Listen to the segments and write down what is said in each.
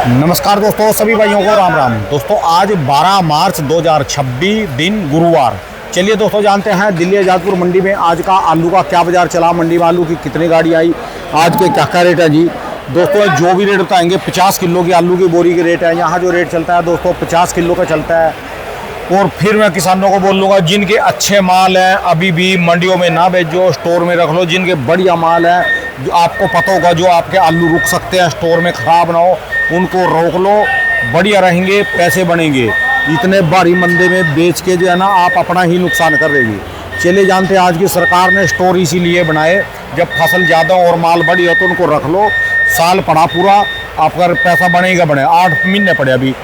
नमस्कार दोस्तों, सभी भाइयों को राम राम। दोस्तों आज 12 मार्च 2026 दिन गुरुवार। चलिए दोस्तों जानते हैं दिल्ली आजादपुर मंडी में आज का आलू का क्या बाजार चला, मंडी में आलू की कितनी गाड़ी आई, आज के क्या क्या रेट है जी। दोस्तों जो भी रेट बताएंगे 50 किलो की आलू की बोरी की रेट है। यहाँ जो रेट चलता है दोस्तों 50 किलो का चलता है। और फिर मैं किसानों को बोल लूँगा जिनके अच्छे माल हैं अभी भी मंडियों में ना बेचो, स्टोर में रख लो। जिनके बढ़िया माल है जो आपको पता होगा जो आपके आलू रुक सकते हैं, स्टोर में ख़राब ना हो, उनको रोक लो, बढ़िया रहेंगे, पैसे बनेंगे। इतने भारी मंदे में बेच के जो है ना आप अपना ही नुकसान कर रहे हैं। चलिए जानते हैं आज की सरकार ने स्टोर इसीलिए बनाए, जब फसल ज़्यादा और माल बढ़िया तो उनको रख लो, साल पड़ा पूरा आपका पैसा बनेगा। 8 महीने पड़े अभी,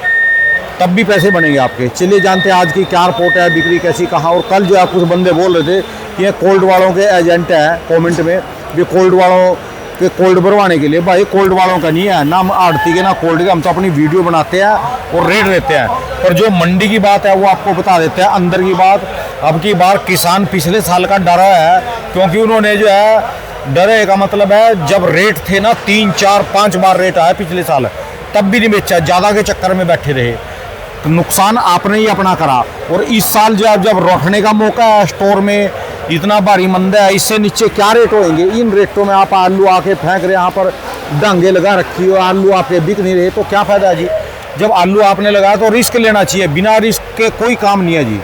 तब भी पैसे बनेंगे आपके। चलिए जानते हैं आज की क्या रिपोर्ट है, बिक्री कैसी कहाँ। और कल जो है कुछ बंदे बोल रहे थे कि ये कोल्ड वालों के एजेंट हैं, कमेंट में भी कोल्ड वालों के कोल्ड भरवाने के लिए। भाई कोल्ड वालों का नहीं है, ना हम आड़ती के ना कोल्ड के, हम तो अपनी वीडियो बनाते हैं और रेट देते हैं। पर जो मंडी की बात है वो आपको बता देते हैं। अंदर की बात, अब की बार किसान पिछले साल का डरा है, क्योंकि उन्होंने जो है डरे का मतलब है जब रेट थे ना 3, 4, 5 बार रेट आया पिछले साल, तब भी नहीं बेचा, ज़्यादा के चक्कर में बैठे रहे। तो नुकसान आपने ही अपना करा। और इस साल जब रखने का मौका है, स्टोर में इतना भारी मंदा है, इससे नीचे क्या रेट होंगे। इन रेटों में आप आलू आके फेंक रहे, यहाँ पर डांगे लगा रखी हो, आलू आपके बिक नहीं रहे, तो क्या फ़ायदा है जी। जब आलू आपने लगाया तो रिस्क लेना चाहिए, बिना रिस्क के कोई काम नहीं है जी।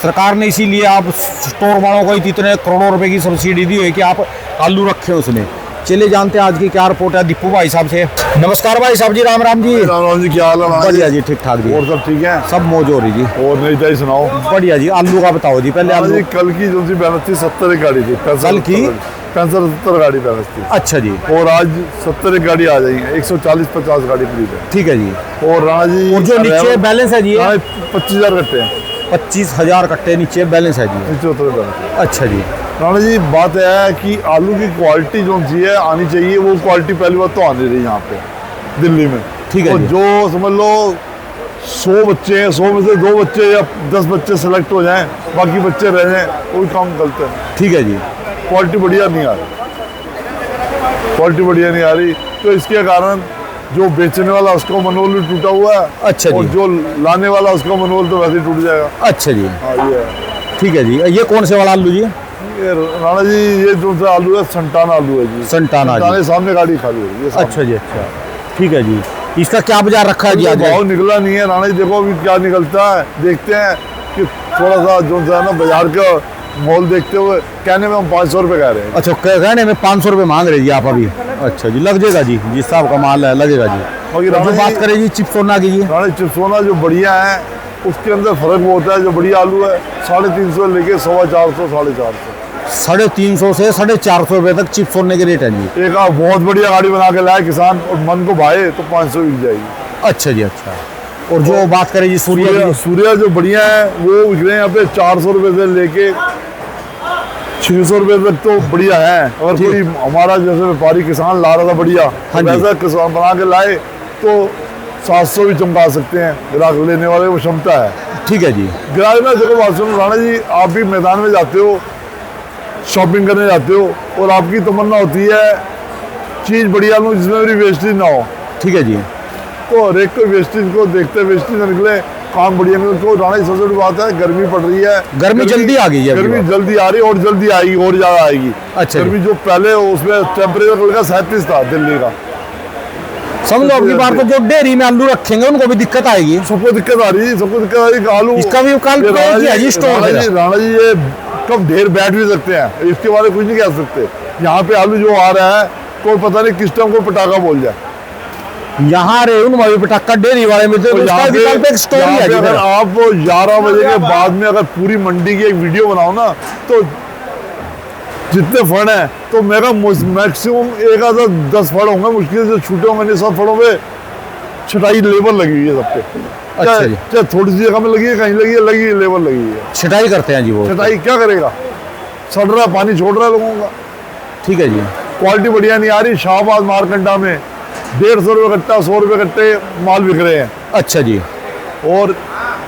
सरकार ने इसीलिए आप स्टोर वालों को इतने करोड़ों रुपए की सब्सिडी दी है कि आप आलू रखें उसमें। चलिए जानते हैं आज की क्या रिपोर्ट है दीपू भाई साहब से। नमस्कार भाई साहब जी, राम राम जी। राम राम जी, क्या हाल है? बढ़िया जी, ठीक ठाक जी। और सब ठीक है? सब मौज हो रही जी। और नई ताई सुनाओ। बढ़िया जी। आलू का बताओ जी पहले। आलू जी कल की जो सी बैलेंस थी 70 एक गाड़ी थी। कल की 65-70 गाड़ी बैलेंस थी। अच्छा जी। और आज 70 एक गाड़ी आ जाएगी, 140-50 गाड़ी खरीद है। ठीक है जी। और राणा जी और जो नीचे बैलेंस है जी 25,000 कट्टे हैं। 25,000 कट्टे नीचे बैलेंस है जी। नीचे उतरे बैलेंस। अच्छा जी। राणा जी बात है कि आलू की क्वालिटी जो सी है आनी चाहिए, वो क्वालिटी पहली बात तो आनी रही यहाँ पे दिल्ली में। ठीक है और जी। जो समझ लो 100 बच्चे हैं, 100 में से 2 बच्चे या 10 बच्चे सेलेक्ट हो जाएं, बाकी बच्चे रह जाएं, कोई काम गलत है। ठीक है जी। क्वालिटी बढ़िया नहीं आ रही, क्वालिटी बढ़िया नहीं आ रही, तो इसके कारण जो बेचने वाला उसका मनोबल भी टूटा हुआ है। अच्छा और जी। जो लाने वाला उसका मनोबल तो वैसे ही टूट जाएगा। अच्छा जी। हाँ ये ठीक है जी। ये कौन से वाला आलू जी? ये राणा जी ये जो सा आलू है संटाना आलू है जी। संटाना जी। संटाने सामने गाड़ी खाली है ये सामने। अच्छा जी। अच्छा ठीक है जी। इसका क्या बाजार रखा है जी आज? भाव निकला नहीं है राणा जी, देखो अभी क्या निकलता है, देखते हैं कि थोड़ा सा जो है ना बाजार का मोल देखते हुए। कहने में हम 500 रुपये कह रहे हैं। अच्छा कहने में 500 रुपये मांग रहे जी आप अभी? अच्छा जी, लग जाएगा जी, जिस हिसाब का माल है लगेगा जी। बाकी और जो बात करें जी चिप्सोना की जी? राणा चिप्सोना जो बढ़िया है उसके अंदर फर्क वो होता है। जो बढ़िया आलू है 350 लेके 450, 450। 350 से 450 रुपये तक चिप्स होने के रेट है जी। एक आप बहुत बढ़िया गाड़ी बना के लाए किसान और मन को भाए तो 500 बिक जाएगी। अच्छा जी। अच्छा। और जो बात करें जी सूर्या? सूर्या जो बढ़िया है वो बिक रहे हैं यहाँ पे 400 रुपये से लेके 600 रुपये तक, तो बढ़िया है। और कोई हमारा जैसे व्यापारी किसान ला रहा था बढ़िया, हाँ जी। वैसा किसान बना के लाए तो 700 भी चमका सकते हैं। ग्राहक लेने वाले वो क्षमता है। ठीक है जी। ग्राहक में देखो बात सुनो राणा जी, आप भी मैदान में जाते हो, शॉपिंग करने जाते हो और आपकी तमन्ना होती है चीज़ बढ़िया लूँ जिसमें मेरी वेस्टेज ना हो। ठीक है जी। तो हर एक को वेस्टेज को देखते वेस्टेज ना निकले, काम बढ़िया निकले। तो राणा जी सबसे बड़ी बात है गर्मी पड़ रही है, गर्मी जल्दी आ गई है। गर्मी जल्दी आ रही है और जल्दी आएगी और ज़्यादा आएगी। अच्छा। गर्मी जो पहले उसमें टेम्परेचर का 37 था दिल्ली का। समझ लो अपनी बार को जो डेयरी में आलू रखेंगे उनको भी दिक्कत आएगी। सबको दिक्कत आ रही है, सबको दिक्कत आ रही है। आलू इसका भी कल किया जी स्टोर में। राणा जी ये कब ढेर बैठ भी सकते हैं, इसके बारे में कुछ नहीं कह सकते। यहाँ पे आलू जो आ रहा है कोई पता नहीं किस टाइम को पटाखा बोल जाए। यहाँ रे पटाखा डेयरी वाले में तो स्टोर है। अगर आप 11 बजे के बाद में अगर पूरी मंडी की एक वीडियो बनाओ ना, तो जितने फड़ हैं तो मेरा मैक्सिमम 10 फड़ होंगे मुश्किल से, छूटे होंगे नहीं। सब फड़ों में छटाई लेबर लगी हुई है सबके। अच्छा जी। चाहे थोड़ी सी जगह में लगी है, कहीं लगी है, लेबर लगी है। छटाई करते हैं जी वो। छटाई क्या करेगा, सड़ रहा है, पानी छोड़ रहा है लोगों का। ठीक है जी। क्वालिटी बढ़िया नहीं आ रही। शाहबाद मारकंडा में 150 रुपये कट्टा, 100 रुपये कट्टे माल बिक रहे हैं। अच्छा जी। और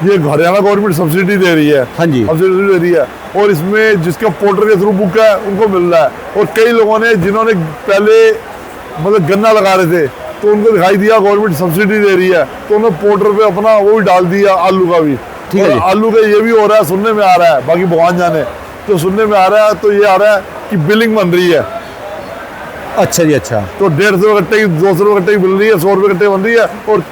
ये हरियाणा गवर्नमेंट सब्सिडी दे रही है। हाँ जी। सब्सिडी दे रही है और इसमें जिसका पोर्टर के थ्रू बुक है उनको मिल रहा है। और कई लोगों ने जिन्होंने पहले मतलब गन्ना लगा रहे थे तो उनको दिखाई दिया गवर्नमेंट सब्सिडी दे रही है, तो उन्होंने पोर्टल पे अपना वो भी डाल दिया आलू का भी। ठीक है और जी। आलू का ये भी हो रहा है, सुनने में आ रहा है, बाकी भगवान जाने, तो सुनने में आ रहा है, तो ये आ रहा है कि बिलिंग बन रही है। अच्छा जी, अच्छा। तो 150 कट्टे की 200 रुपये कट्टे की मिल रही है, 100 रुपये कट्टे बन रही है, और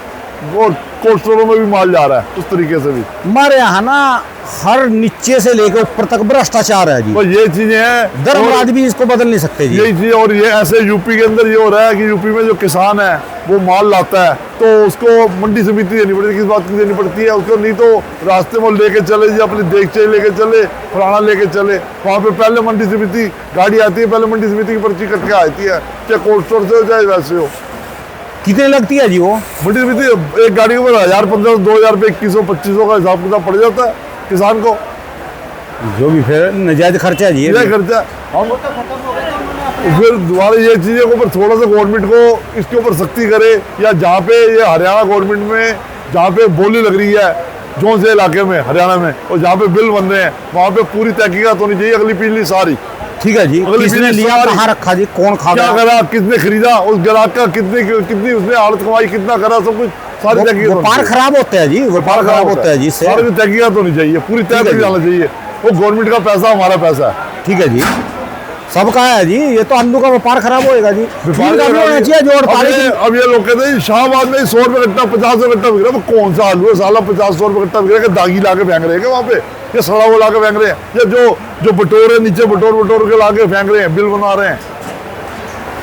कोल्ड स्टोरों में भी माल जा रहा है उस तरीके से भी। हमारे यहाँ ना हर नीचे से लेकर ऊपर तक भ्रष्टाचार है जी। तो ये चीजें हैं, धर्मराज भी इसको बदल नहीं सकते जी। यही चीज। और ये ऐसे यूपी के अंदर ये हो रहा है कि यूपी में जो किसान है वो माल लाता है, तो उसको मंडी समिति देनी पड़ती है। किस बात की देनी पड़ती है उसको? नहीं तो रास्ते में लेके चले जी, अपनी देगचे लेके चले, फलाना लेके चले, वहाँ पे पहले मंडी समिति गाड़ी आती है, पहले मंडी समिति की पर्ची कट के आती है, चाहे कोल्ड स्टोर से हो चाहे वैसे हो। कितने लगती है जी वो? मंडी समिति एक गाड़ी के ऊपर 1000, 1500, 2000 रुपये, 2100, 2500 का हिसाब किताब पड़ जाता है किसान को। जो भी फिर नजायज खर्चा है जी ये यह भी। खर्चा हम फिर दोबारा ये चीज़ों के ऊपर थोड़ा सा गवर्नमेंट को इसके ऊपर सख्ती करे, या जहाँ पे ये हरियाणा गवर्नमेंट में जहाँ पे बोली लग रही है जोन से इलाके में हरियाणा में, और जहाँ पे बिल बन रहे हैं वहाँ पे पूरी तहकीकात होनी चाहिए, अगली पिछली सारी। ठीक है जी। अगली किसने पीढ़ी लिया, सारी- कहाँ रखा जी, कौन खा क्या गया? करा, किसने खरीदा, उस ग्राहक का कितनी उसने हालत कमाई, कितना करा, सब कुछ सारी तहकीकात होनी व्यापार चाहिए। खराब होता है जी, व्यापार खराब होता है जी इससे। सारी तहकीकात होनी चाहिए, पूरी तय ठीक है कर जी। जाना चाहिए। वो गवर्नमेंट का पैसा हमारा पैसा है। ठीक है जी, सबका है जी। ये तो आलू का व्यापार खराब होएगा जी। व्यापार ठीक का होना चाहिए जो अब 48 अब ये लोग कहते हैं शाहबाद में 100 रुपये कट्टा, 50 रुपये कट्टा बिक रहा है। वो कौन सा आलू है साला 50-100 रुपये कट्टा बिक रहा है? कि दागी ला के फेंक रहे हैं क्या वहाँ पे, या सड़ा हुआ ला के फेंक रहे हैं, या जो बटोर है नीचे बटोर के ला के फेंक रहे हैं, बिल बना रहे हैं।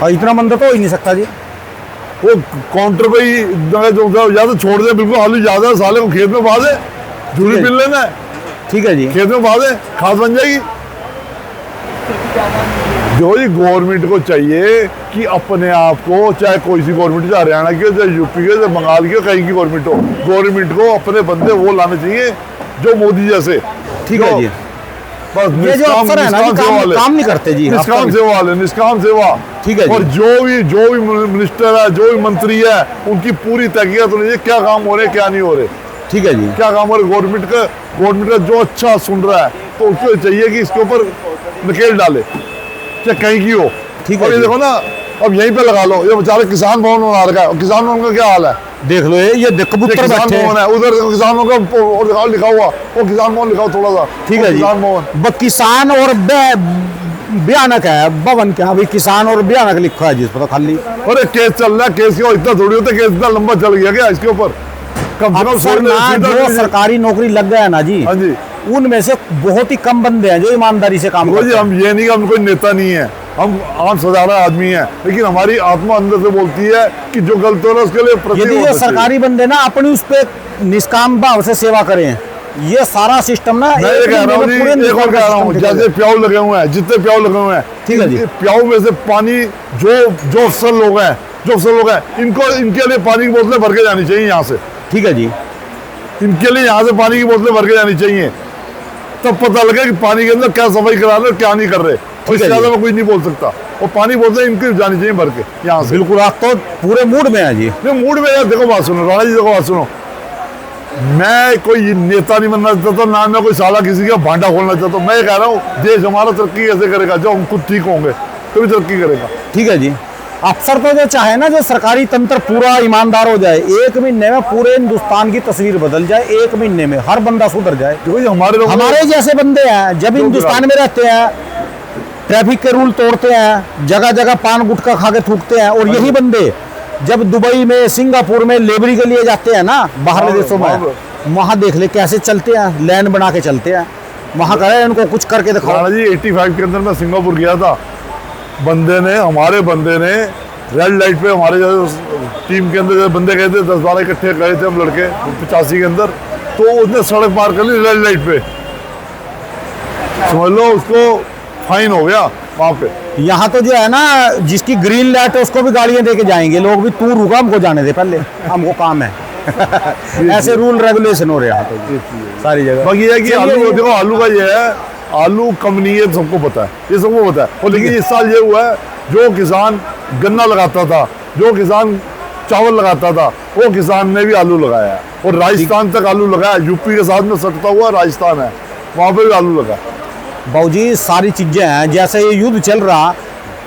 और इतना मंदा तो हो ही नहीं सकता जी। वो काउंटर पे ही या तो छोड़ दे बिल्कुल, आलू ज्यादा है साले को खेत में बहा दे, झूठी ठीक है। बिल लेना है, ठीक है जी। खेत में बहा दे, खाद बन जाएगी। जो ये गवर्नमेंट को चाहिए कि अपने आप को, चाहे कोई सी गवर्नमेंट, चाहे हरियाणा की हो, चाहे यूपी की हो, चाहे बंगाल की हो, कहीं की गवर्नमेंट हो, गवर्नमेंट को अपने बंदे वो लाने चाहिए जो मोदी जैसे। ठीक है जो जी। बस ये जो अफसर है ना जी, काम नहीं करते जी। निष्काम सेवा वाले, निष्काम सेवा। ठीक है जी। और जो भी मिनिस्टर है, जो भी मंत्री है, उनकी पूरी तहकीकात होनी चाहिए, क्या काम हो रहे, क्या नहीं हो रहे, ठीक है जी। क्या काम हो रहे। गवर्नमेंट का जो अच्छा सुन रहा है तो उसको चाहिए कि इसके ऊपर नकेल डाले, चाहे कहीं की हो। ठीक है और ये जी। देखो ना, अब यहीं पे लगा लो, ये बेचारे किसान भवन बना रखा है, और किसान भवन का क्या हाल है? देख लो ये ये कबूतर किसान बैठे हैं। भवन है, उधर किसानों का और दिखाओ लिखा हुआ, वो किसान भवन लिखाओ थोड़ा सा। ठीक वो है जी। किसान भवन। किसान और भयानक है भवन, क्या भाई किसान और भयानक लिखा है जिस पर खाली। अरे केस चल रहा है, केस क्यों इतना थोड़ी होता है, केस इतना लंबा चल गया क्या इसके ऊपर? कम से कम अफसर ना जो सरकारी नौकरी लग गया ना जी, हाँ जी। उनमें से बहुत ही कम बंदे हैं जो ईमानदारी से काम देखो करते जी, हैं। हम ये नहीं कि हम कोई नेता नहीं है, हम आम साधारण आदमी हैं, लेकिन हमारी आत्मा अंदर से बोलती है कि जो गलत हो रहा है उसके लिए यदि प्रतिरोध जो होना चाहिए। सरकारी बंदे ना अपनी उस पे निष्काम भाव से सेवा करें, ये सारा सिस्टम ना मैं ये कह रहा हूँ जी, पूरे एक और कह रहा हूँ, सिस्टम जैसे प्याऊ लगे हुए हैं, जितने प्याऊ लगे हुए हैं, ठीक है जी। प्याऊ में से पानी जो अफसर लोग हैं, इनको इनके लिए पानी की बोतलें भर के जानी चाहिए यहाँ से। ठीक है जी। इनके लिए यहाँ से पानी की बोतलें भर के जानी चाहिए, तब पता लगे कि पानी के अंदर क्या सफाई करा रहे और क्या नहीं कर रहे। और इससे है जी। ज्यादा मैं कुछ नहीं बोल सकता। और पानी बोतलें इनकी जानी चाहिए भर के यहाँ से। बिल्कुल, आप तो पूरे मूड में है जी। नहीं, मूड में यार, देखो बात सुनो राणा जी, देखो बात सुनो, मैं कोई नेता नहीं बनना चाहता, ना मैं कोई साला किसी का भांडा खोलना चाहता। मैं ये कह रहा हूँ देश हमारा तरक्की कैसे करेगा, जब हम खुद ठीक होंगे तभी तरक्की करेगा। ठीक है जी। अफसर तो जो चाहे ना, जो सरकारी तंत्र पूरा ईमानदार हो जाए, 1 महीने में पूरे हिंदुस्तान की तस्वीर बदल जाए, 1 महीने में हर बंदा सुधर जाए। देखो जी, हमारे लोग हमारे जैसे बंदे हैं जब हिंदुस्तान में रहते हैं, ट्रैफिक के रूल तोड़ते हैं, जगह जगह पान गुटखा खा के थूकते हैं, और यही बंदे जब दुबई में, सिंगापुर में लेबरी के लिए जाते हैं ना बाहर देशों में, वहाँ देख ले कैसे चलते हैं, लाइन बना के चलते हैं। वहाँ करे इनको कुछ करके दिखाओ। राणा जी 85 के अंदर मैं सिंगापुर गया था, हमारे बंदे ने रेड लाइट पे, हमारे टीम के अंदर जो बंदे गए थे 10-12 इकट्ठे गए थे हम लड़के 85 के अंदर, तो उसने सड़क पार कर ली रेड लाइट पे, समझ लो उसको फाइन हो गया वहाँ पे। यहाँ तो जो है ना, जिसकी ग्रीन लाइट है उसको भी गाड़ियाँ दे के जाएंगे लोग भी, तू रुका हमको जाने दे पहले, हमको काम है। ऐसे रूल रेगुलेशन हो रहे हैं यहाँ तो सारी जगह। बाकी ये है कि चलिए, आलू, देखो आलू का ये है, आलू कम नहीं है, सबको पता है, ये सबको पता है। और लेकिन इस साल ये हुआ है, जो किसान गन्ना लगाता था, जो किसान चावल लगाता था, वो किसान ने भी आलू लगाया है। और राजस्थान तक आलू लगाया, यूपी के साथ में सटता हुआ राजस्थान है, वहाँ पे भी आलू लगा। बाबूजी सारी चीजें हैं, जैसे ये युद्ध चल रहा,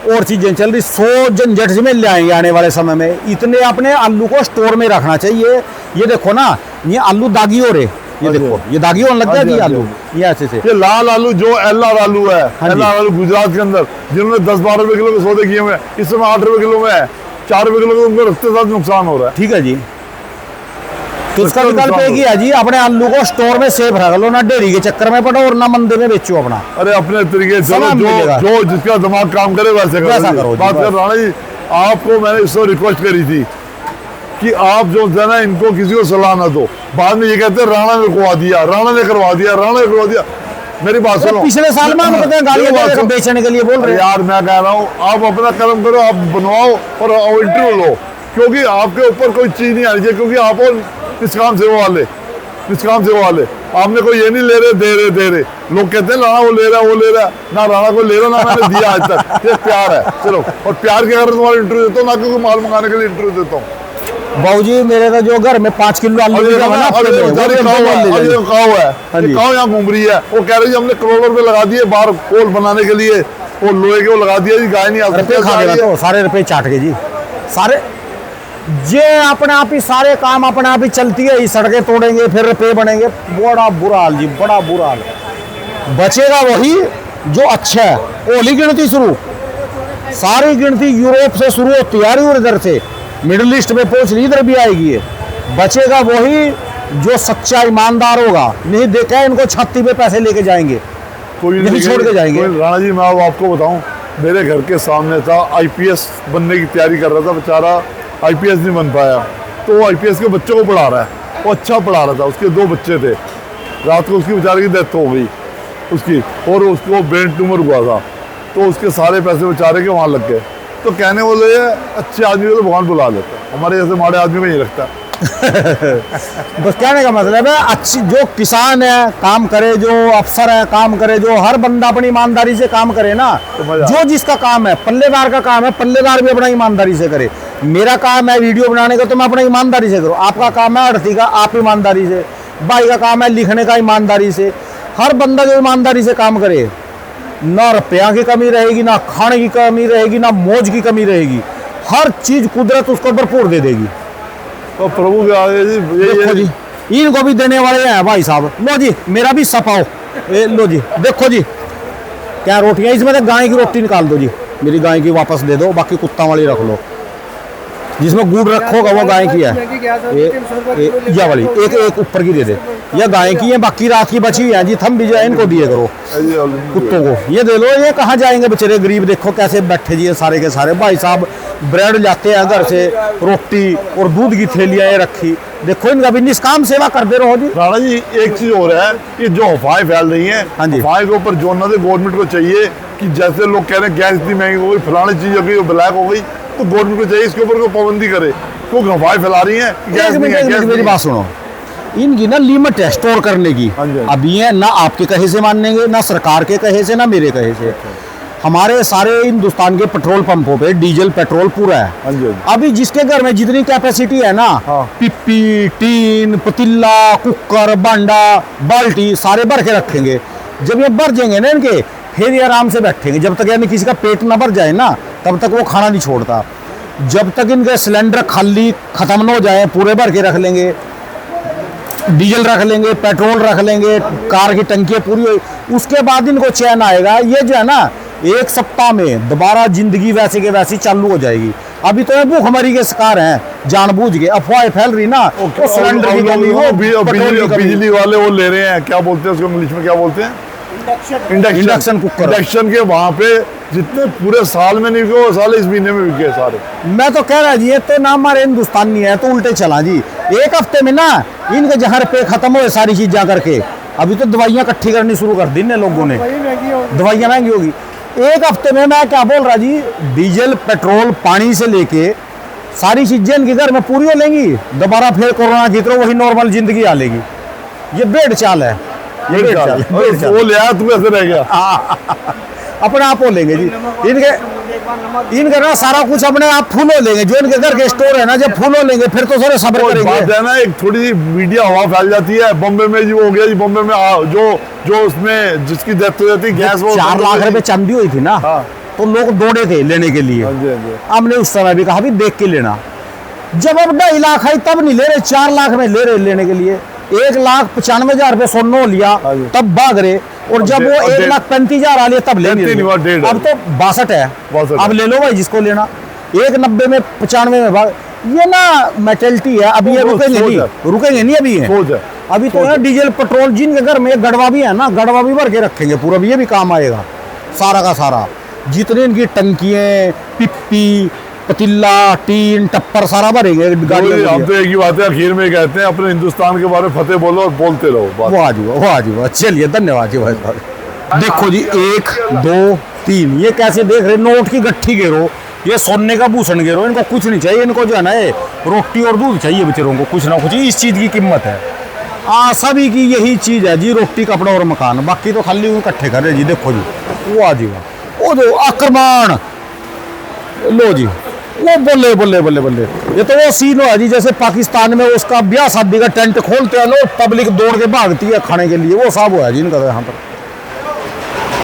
और चीजें चल रही, 100 झंझट से मिल जाएंगे आने वाले समय में। इतने अपने आलू को स्टोर में रखना चाहिए। ये देखो ना, ये आलू दागी हो रहे, ये देखो ये दागी होने लग गया जी आलू, ये ऐसे से। ये लाल आलू जो एलआर आलू है, हाँ जी। एलआर आलू गुजरात के अंदर जिन्होंने 10-12 रुपए किलो के सौदे किए हुए हैं, इस समय 8 रुपए किलो में है, 4 रुपए किलो का उनको रखते साथ नुकसान हो रहा है। ठीक है जी। तो इसका उसका विकल्प नुकसान एक ही है जी, अपने आलू को स्टोर में सेफ रख लो, ना डेयरी के चक्कर में पड़ो और ना मंदे में बेचो अपना। अरे अपने तरीके से सामान मिलेगा। जो जिसका दिमाग काम करे वैसे वैसा करो जी, बात बस। कर राणा जी, आपको मैंने इससे रिक्वेस्ट करी थी कि आप जो है ना इनको किसी को सलाह ना दो। बाद में ये कहते हैं राणा ने करवा दिया, राणा ने करवा दिया, राणा ने करवा दिया। मेरी बात सुनो, पिछले साल में हम कहते हैं मेरी बात गाड़ियां सुनो। बेचने के लिए बोल रहे हैं। यार मैं कह रहा हूँ आप अपना कर्म करो, आप बनवाओ और इंटरव्यू लो, क्योंकि आपके ऊपर कोई चीज नहीं आनी चाहिए, क्योंकि आप और निष्काम सेवा वाले, निष्काम सेवा वाले, आपने कोई ये नहीं ले रहे दे रहे। लोग कहते हैं राणा वो ले रहा है, वो ले रहा है, ना राणा को ले रहा, ना मैंने दिया आज तक। ये प्यार है, चलो। और प्यार के कारण तुम्हारा इंटरव्यू देता हूँ, ना क्योंकि माल मंगाने के लिए इंटरव्यू देता हूँ। बाबूजी मेरे का जो घर में 5 किलो आलू और ये का बना, काऊ है, ये काऊ यहाँ घूम रही है, वो कह रही है हमने करोड़ों रुपए लगा दिए बाहर पोल बनाने के लिए, वो लोहे के वो लगा दिया जी, गाय नहीं आ सकती। रुपये खा देगा तो सारे रुपये चाट के जी, सारे ये अपने आप ही सारे काम अपने आप ही चलती है। सड़कें तोड़ेंगे फिर रुपये बनेंगे, बड़ा बुरा हाल जी, बड़ा बुरा हाल। बचेगा वही जो अच्छा है। ओली गिनती शुरू, सारी गिनती यूरोप से शुरू होती है और इधर से मिडिल ईस्ट में पहुंच रही, इधर भी आएगी ये। बचेगा वही जो सच्चा ईमानदार होगा। नहीं देखा इनको छाती पे पैसे लेके जाएंगे, कोई यही छोड़ के जाएंगे। राणा जी मैं अब आपको बताऊं, मेरे घर के सामने था, आईपीएस बनने की तैयारी कर रहा था बेचारा, आईपीएस नहीं बन पाया, तो वो आईपीएस के बच्चों को पढ़ा रहा है, वो अच्छा पढ़ा रहा था, उसके 2 बच्चे थे। रात को उसकी बेचारे की डेथ हो गई उसकी, और उसको ब्रेन ट्यूमर हुआ था, तो उसके सारे पैसे बेचारे के वहाँ लग गए। तो कहने वाले अच्छे आदमी को तो भगवान बुला लेता है, हमारे जैसे माड़े आदमी को नहीं रखता। बस कहने का मतलब है अच्छी, जो किसान है काम करे, जो अफसर है काम करे, जो हर बंदा अपनी ईमानदारी से काम करे ना, तो मजा। जो जिसका काम है, पल्लेदार का काम है, पल्लेदार भी अपना ईमानदारी से करे। मेरा काम है वीडियो बनाने का, तो मैं अपना ईमानदारी से करूँ। आपका काम है आड़ती का, आप ईमानदारी से। भाई का काम है लिखने का, ईमानदारी से। हर बंदा जो ईमानदारी से काम करे, ना रुपया की कमी रहेगी, ना खाने की कमी रहेगी, ना मौज की कमी रहेगी। हर चीज कुदरत उसको भरपूर दे देगी। तो प्रभु के आगे जी देखो जी, इनको भी देने वाले हैं भाई साहब। लो जी मेरा भी सपाओ, लो जी देखो जी क्या रोटियां, इसमें तो गाय की रोटी निकाल दो जी, मेरी गाय की वापस दे दो, बाकी कुत्ता वाली रख लो। जिसमें गुड़ रखोगा वो गाय की है। ये वाली एक ऊपर की दे दे, ये गाय की है, बाकी रात की बची हुई है जी, थम भी जाए इनको दिए करो कुत्तों को। ये दे लो, ये कहाँ जाएंगे बेचारे गरीब, देखो कैसे बैठे जी ये सारे के सारे। भाई साहब ब्रेड लाते हैं घर से, रोटी और दूध की थैलियाँ ये रखी, देखो इनका भी निष्काम सेवा करते रहो जी। राणा जी एक चीज हो रहा है कि जो अफवाहें फैल रही हैं, हाँ जी। अफवाहें के ऊपर जो ना गवर्नमेंट को चाहिए कि जैसे लोग कह रहे हैं गैस इतनी महंगी हो गई, फलानी चीज हो गई, वो ब्लैक हो गई, तो गवर्नमेंट को चाहिए इसके ऊपर कोई पाबंदी करे। क्योंकि अफवाहें फैला रही हैं कि गैस नहीं है, गैस मेरी नहीं बात सुनो, इनकी ना लिमिट है स्टोर करने की। हाँ जी। अब ये ना आपके कहे से मानेंगे, ना सरकार के कहे से, ना मेरे कहे से। हमारे सारे हिंदुस्तान के पेट्रोल पंपों पे डीजल पेट्रोल पूरा है। हाँ जी। अभी जिसके घर में जितनी कैपेसिटी है ना, हाँ। पिप्पी, टीन, पतीला, कुकर, बांडा, बाल्टी सारे भर के रखेंगे। जब ये भर जाएंगे ना इनके, फिर ये आराम से बैठेंगे। जब तक यानी किसी का पेट ना भर जाए ना, तब तक वो खाना नहीं छोड़ता। जब तक इनके सिलेंडर खाली खत्म ना हो जाए, पूरे भर के रख लेंगे। डीजल रख लेंगे, पेट्रोल रख लेंगे, कार की टंकियाँ पूरी हुई, उसके बाद इनको चैन आएगा। ये जो है ना 1 सप्ताह में दोबारा जिंदगी वैसे के वैसी चालू हो जाएगी। अभी तो ये भूखमरी के शिकार हैं जानबूझ के, अफवाहें फैल रही ना, वो सिलेंडर की कमी, वो पेट्रोल की कमी। बिजली वाले वो ले रहे हैं, क्या बोलते हैं उसको इंग्लिश में, क्या बोलते हैं, इंडक्शन कुकर। इंडक्शन के वहाँ पे जितने पूरे साल में नहीं बिके वो साले इस महीने में बिके सारे। मैं तो कह रहा जी, ये तो ना हमारे हिंदुस्तानी है तो उल्टे चला जी। 1 हफ्ते में ना इनके जहर पे खत्म हो सारी चीजें करके। अभी तो दवाइयाँ इकट्ठी करनी शुरू कर दी इन लोगों ने, दवाइयाँ महंगी होगी। 1 हफ्ते में मैं क्या बोल रहा जी, डीजल पेट्रोल पानी से लेके सारी चीजें इनके घर में पूरी हो लेंगी। दोबारा फिर कोरोना की तरह वही नॉर्मल जिंदगी आ लेगी। ये बेड चाल है, ये बेड चाल, बेड चाल। वो ले आया तू ऐसे रह गया। अपने आप हो लेंगे जी इनके ना सारा कुछ अपने आप फुल हो लेंगे। जो इनके घर के स्टोर है ना, जब फुल हो लेंगे फिर तो सारे सब्र बात करेंगे। है ना, एक थोड़ी सी मीडिया हवा फैल जाती है। बॉम्बे में जी वो हो गया जी, बॉम्बे में जो जो उसमें जिसकी डेथ हो जाती है, गैस वो 4 लाख रुपए चांदी हुई थी ना, हाँ। तो लोग दौड़े थे लेने के लिए। हाँ जी, हाँ जी। हमने उस समय भी कहा भी देख के लेना। जब अब 2.5 लाख है तब नहीं ले रहे, 4 लाख में ले रहे लेने के लिए। 1,95,000 रुपये सोनो लिया हाँ जी। तब भाग रहे, और जब वो 1,35,000 आ लिया तब ले नहीं 33 हुआ, रहे। 1.5 अब तो 62 है, 62 अब ले लो भाई जिसको लेना। 1,90 में 95 में भाग, ये ना मेंटेलिटी है। अभी ये वो रुकेंगे सोच नहीं, है। रुकेंगे नहीं अभी ये। सोच है। अभी तो है डीजल पेट्रोल, जिनके घर में गड़वा भी है ना, गड़वा भी भर के रखेंगे पूरा, भी ये भी काम आएगा सारा का सारा। जितने इनकी टंकियां, पिप्पी, पतीला, टीन, टप्पर सारा भरेंगे गाड़ी में। हम तो एक ही बात है, आखिर में कहते हैं अपने हिंदुस्तान के बारे में फतेह बोलो और बोलते रहो बस। वाह जी वाह, वाह जी वाह, चलिए धन्यवाद जी भाई साहब। देखो जी 1 2 3, ये कैसे देख रहे, नोट की गट्ठी घेरो, ये सोने का भूषण घेरो, इनको कुछ नहीं चाहिए। इनको जो है ना ये रोटी और दूध चाहिए बेचारों को, कुछ ना कुछ इस चीज की कीमत है। सभी की यही चीज है जी, रोटी कपड़ा और मकान, बाकी तो खाली इकट्ठे कर रहे जी। देखो जी वाह जी वाह, वो दो आक्रमण लो जी, वो बल्ले बल्ले बल्ले बल्ले। ये तो वो सीन है जी जैसे पाकिस्तान में उसका ब्याह शादी का टेंट खोलते हैं लोग, पब्लिक दौड़ के भागती है खाने के लिए, वो सब हुआ है जी इनका यहाँ पर।